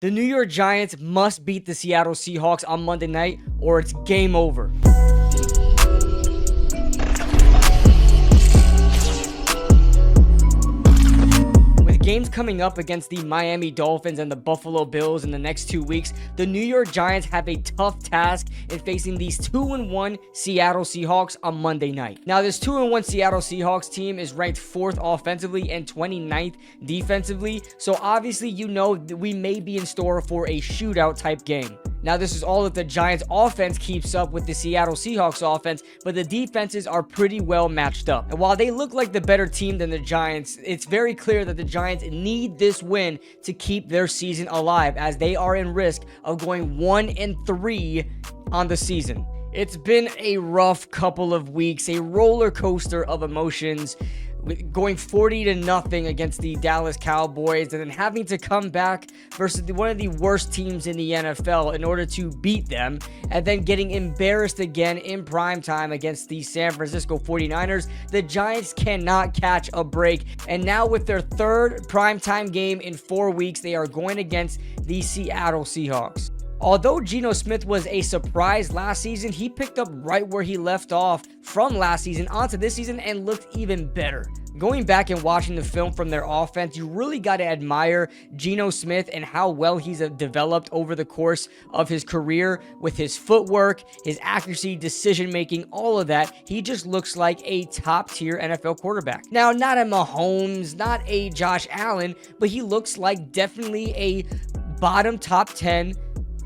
The New York Giants must beat the Seattle Seahawks on Monday night or it's game over. With games coming up against the Miami Dolphins and the Buffalo Bills in the next 2 weeks, the New York Giants have a tough task in facing these 2-1 Seattle Seahawks on Monday night. Now, this 2-1 Seattle Seahawks team is ranked 4th offensively and 29th defensively, so obviously you know that we may be in store for a shootout type game. Now, this is all if the Giants offense keeps up with the Seattle Seahawks offense, but the defenses are pretty well matched up. And while they look like the better team than the Giants, it's very clear that the Giants need this win to keep their season alive, as they are in risk of going 1-3 on the season. It's been a rough couple of weeks, a roller coaster of emotions, going 40-0 against the Dallas Cowboys and then having to come back versus one of the worst teams in the NFL in order to beat them, and then getting embarrassed again in primetime against the San Francisco 49ers. The Giants cannot catch a break, and now with their third primetime game in 4 weeks, they are going against the Seattle Seahawks. Although Geno Smith was a surprise last season, he picked up right where he left off from last season onto this season and looked even better. Going back and watching the film from their offense, you really got to admire Geno Smith and how well he's developed over the course of his career with his footwork, his accuracy, decision-making, all of that. He just looks like a top-tier NFL quarterback. Now, not a Mahomes, not a Josh Allen, but he looks like definitely a bottom top 10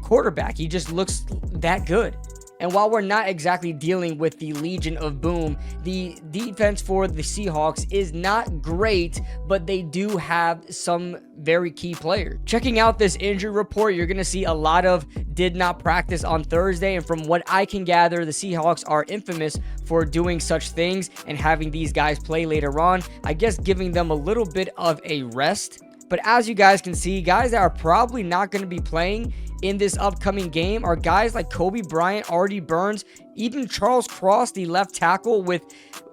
quarterback. He just looks that good. And while we're not exactly dealing with the Legion of Boom, the defense for the Seahawks is not great, but they do have some very key players. Checking out this injury report, you're going to see a lot of did not practice on Thursday, and from what I can gather, the Seahawks are infamous for doing such things and having these guys play later on, I guess giving them a little bit of a rest. But as you guys can see, guys that are probably not going to be playing in this upcoming game are guys like Kobe Bryant, Artie Burns, even Charles Cross, the left tackle, with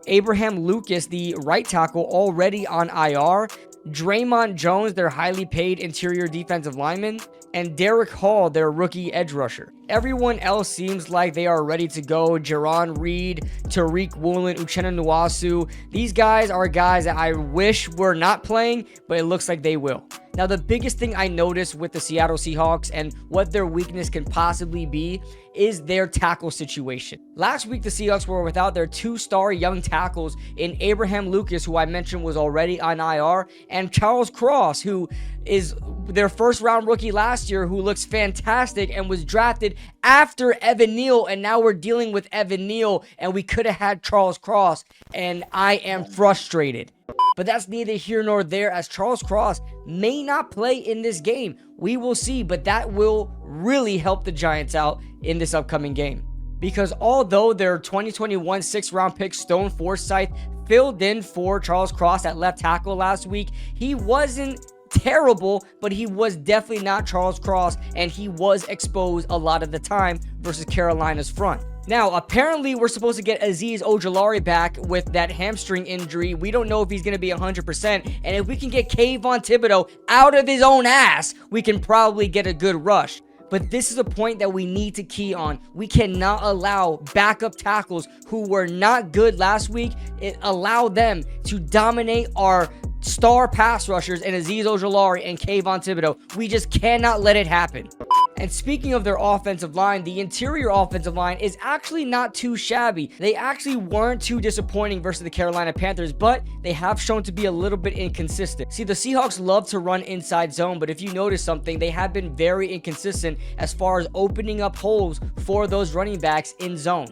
Abraham Lucas, the right tackle, already on IR, Draymond Jones, their highly paid interior defensive lineman, and Derek Hall, their rookie edge rusher. Everyone else seems like they are ready to go. Jaron Reed, Tariq Woolen, Uchenna Nwasu. These guys are guys that I wish were not playing, but it looks like they will. Now, the biggest thing I noticed with the Seattle Seahawks and what their weakness can possibly be is their tackle situation. Last week, the Seahawks were without their 2-star young tackles in Abraham Lucas, who I mentioned was already on IR, and Charles Cross, who is their first-round rookie last year, who looks fantastic and was drafted after Evan Neal, and now we're dealing with Evan Neal, and we could have had Charles Cross, and I am frustrated. But that's neither here nor there, as Charles Cross may not play in this game. We will see, but that will really help the Giants out in this upcoming game. Because although their 2021 6th-round pick Stone Forsythe filled in for Charles Cross at left tackle last week, he wasn't terrible, but he was definitely not Charles Cross, and he was exposed a lot of the time versus Carolina's front. Now, apparently, we're supposed to get Azeez Ojulari back with that hamstring injury. We don't know if he's going to be 100%, and if we can get Kayvon Thibodeau out of his own ass, we can probably get a good rush. But this is a point that we need to key on. We cannot allow backup tackles who were not good last week, allow them to dominate our star pass rushers and Azeez Ojulari and Kayvon Thibodeau. We just cannot let it happen. And speaking of their offensive line, the interior offensive line is actually not too shabby. They actually weren't too disappointing versus the Carolina Panthers, but they have shown to be a little bit inconsistent. See, the Seahawks love to run inside zone, but if you notice something, they have been very inconsistent as far as opening up holes for those running backs in zone.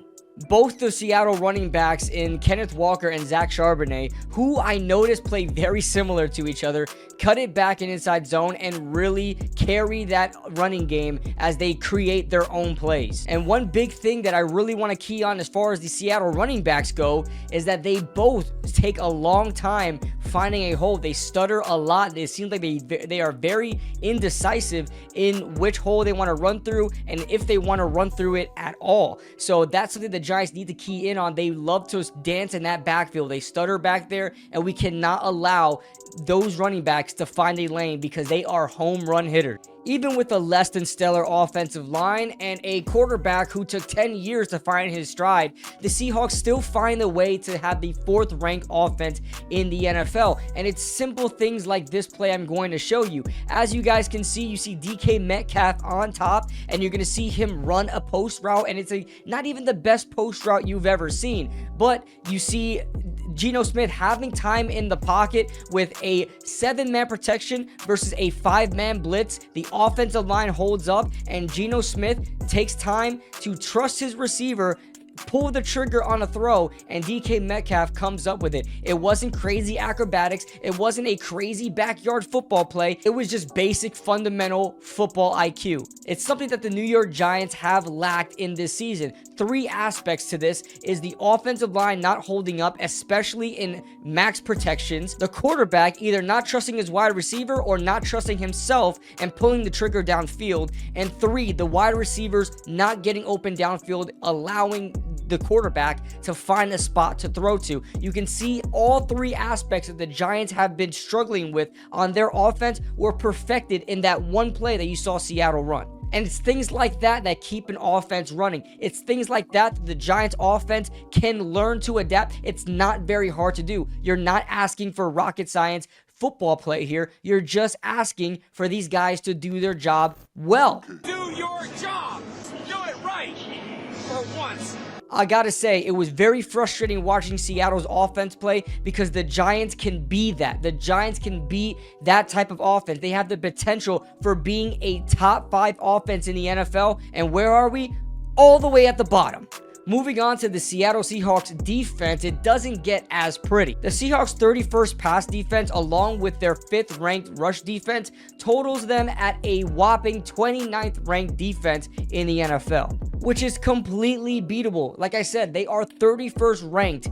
Both the Seattle running backs in Kenneth Walker and Zach Charbonnet, who I noticed play very similar to each other, cut it back in inside zone and really carry that running game as they create their own plays. And one big thing that I really want to key on as far as the Seattle running backs go is that they both take a long time finding a hole. They stutter a lot. It seems like they are very indecisive in which hole they want to run through and if they want to run through it at all. So that's something the Giants need to key in on. They love to dance in that backfield. They stutter back there, and we cannot allow those running backs to find a lane because they are home run hitters. Even with a less than stellar offensive line and a quarterback who took 10 years to find his stride, the Seahawks still find a way to have the 4th ranked offense in the NFL. And it's simple things like this play I'm going to show you. As you guys can see, you see DK Metcalf on top, and you're going to see him run a post route, and it's not even the best post route you've ever seen. But you see Geno Smith having time in the pocket with a 7-man protection versus a 5-man blitz. The offensive line holds up, and Geno Smith takes time to trust his receiver, pull the trigger on a throw, and DK Metcalf comes up with it. It wasn't crazy acrobatics. It wasn't a crazy backyard football play. It was just basic fundamental football IQ. It's something that the New York Giants have lacked in this season. 3 aspects to this is the offensive line not holding up, especially in max protections, the quarterback either not trusting his wide receiver or not trusting himself and pulling the trigger downfield, and 3, the wide receivers not getting open downfield, allowing the quarterback to find a spot to throw to. You can see all 3 aspects that the Giants have been struggling with on their offense were perfected in that one play that you saw Seattle run. And it's things like that that keep an offense running. It's things like that the Giants offense can learn to adapt. It's not very hard to do. You're not asking for rocket science football play here. You're just asking for these guys to do their job well. Do your job. Do it right. For once. I gotta say, it was very frustrating watching Seattle's offense play because the Giants can be that. The Giants can be that type of offense. They have the potential for being a top 5 offense in the NFL. And where are we? All the way at the bottom. Moving on to the Seattle Seahawks defense, it doesn't get as pretty. The Seahawks' 31st pass defense, along with their 5th ranked rush defense, totals them at a whopping 29th ranked defense in the NFL, which is completely beatable. Like I said, they are 31st ranked.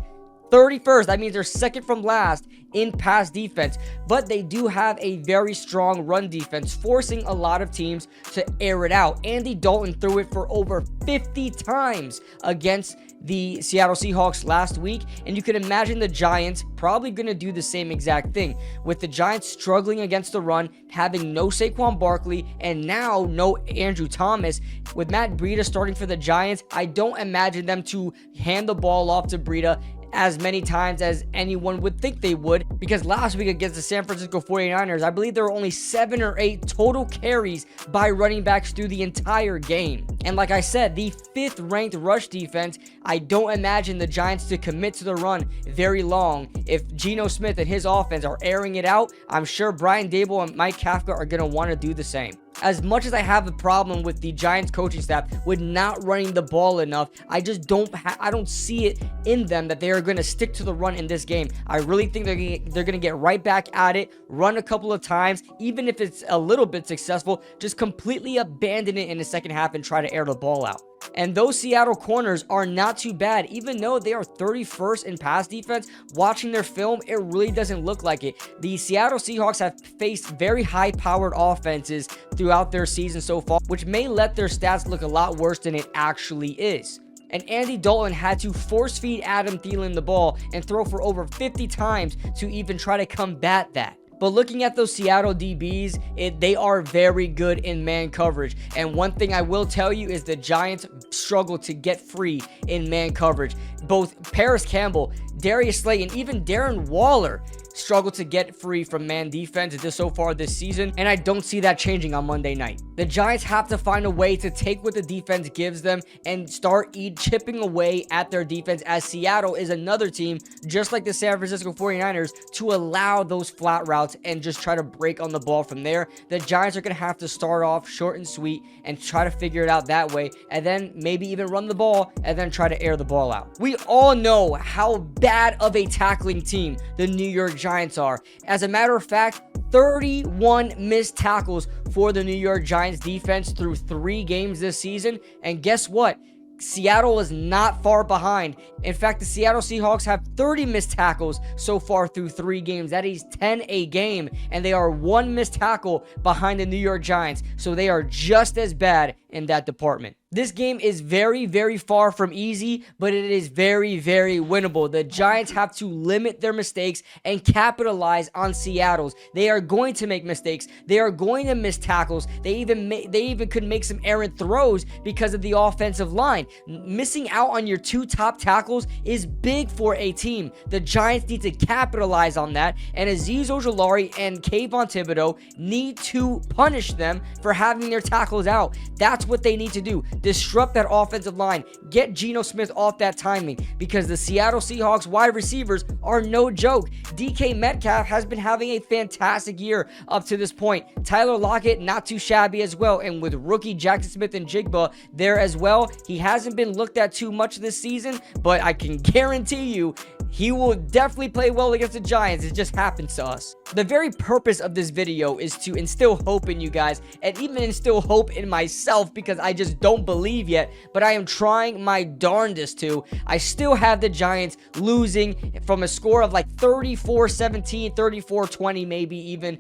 31st, that means they're second from last in pass defense, but they do have a very strong run defense, forcing a lot of teams to air it out. Andy Dalton threw it for over 50 times against the Seattle Seahawks last week, and you can imagine the Giants probably going to do the same exact thing, with the Giants struggling against the run, having no Saquon Barkley, and now no Andrew Thomas. With Matt Breida starting for the Giants, I don't imagine them to hand the ball off to Breida as many times as anyone would think they would, because last week against the San Francisco 49ers, I believe there were only 7 or 8 total carries by running backs through the entire game. And like I said, the 5th ranked rush defense, I don't imagine the Giants to commit to the run very long. If Geno Smith and his offense are airing it out, I'm sure Brian Daboll and Mike Kafka are going to want to do the same. As much as I have a problem with the Giants coaching staff with not running the ball enough, I just don't see it in them that they are going to stick to the run in this game. I really think they're going to get right back at it, run a couple of times, even if it's a little bit successful, just completely abandon it in the second half and try to air the ball out. And those Seattle corners are not too bad. Even though they are 31st in pass defense, watching their film, it really doesn't look like it. The Seattle Seahawks have faced very high-powered offenses throughout their season so far, which may let their stats look a lot worse than it actually is. And Andy Dalton had to force feed Adam Thielen the ball and throw for over 50 times to even try to combat that. But looking at those Seattle DBs, they are very good in man coverage. And one thing I will tell you is the Giants struggle to get free in man coverage. Both Paris Campbell, Darius Slay, and even Darren Waller struggle to get free from man defense so far this season, and I don't see that changing on Monday night. The Giants have to find a way to take what the defense gives them and start chipping away at their defense, as Seattle is another team, just like the San Francisco 49ers, to allow those flat routes and just try to break on the ball from there. The Giants are going to have to start off short and sweet and try to figure it out that way, and then maybe even run the ball and then try to air the ball out. We all know how bad of a tackling team the New York Giants are. As a matter of fact, 31 missed tackles for the New York Giants defense through 3 games this season. And guess what? Seattle is not far behind. In fact, the Seattle Seahawks have 30 missed tackles so far through 3 games. That is 10 a game, and they are 1 missed tackle behind the New York Giants. So they are just as bad in that department. This game is very, very far from easy, but it is very, very winnable. The Giants have to limit their mistakes and capitalize on Seattle's. They are going to make mistakes. They are going to miss tackles. They even could make some errant throws because of the offensive line. Missing out on your two top tackles is big for a team. The Giants need to capitalize on that, and Azeez Ojulari and Kayvon Thibodeaux need to punish them for having their tackles out. That's what they need to do. Disrupt that offensive line. Get Geno Smith off that timing, because the Seattle Seahawks wide receivers are no joke. DK Metcalf has been having a fantastic year up to this point. Tyler Lockett, not too shabby as well. And with rookie Jackson Smith and Jigba there as well, he hasn't been looked at too much this season, but I can guarantee you he will definitely play well against the Giants. It just happens to us. The very purpose of this video is to instill hope in you guys, and even instill hope in myself, because I just don't believe yet, but I am trying my darndest to. I still have the Giants losing from a score of like 34-17, 34-20 maybe even.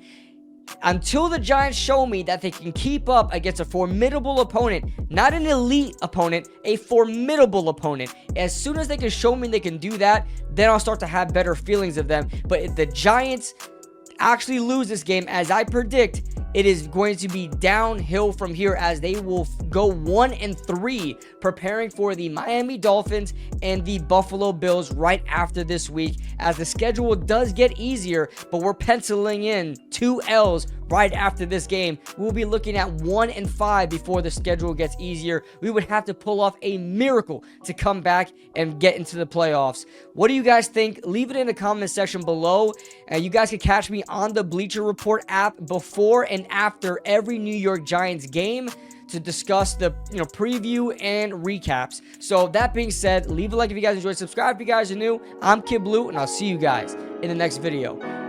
Until the Giants show me that they can keep up against a formidable opponent, not an elite opponent, a formidable opponent. As soon as they can show me they can do that, then I'll start to have better feelings of them. But if the Giants actually lose this game, as I predict, it is going to be downhill from here, as they will go 1-3, preparing for the Miami Dolphins and the Buffalo Bills right after this week, as the schedule does get easier, but we're penciling in 2 L's right after this game. We'll be looking at 1-5 before the schedule gets easier. We would have to pull off a miracle to come back and get into the playoffs. What do you guys think? Leave it in the comment section below. You guys can catch me on the Bleacher Report app before and after every New York Giants game to discuss the preview and recaps. So that being said, leave a like if you guys enjoyed, subscribe if you guys are new. I'm Kid Blue, and I'll see you guys in the next video.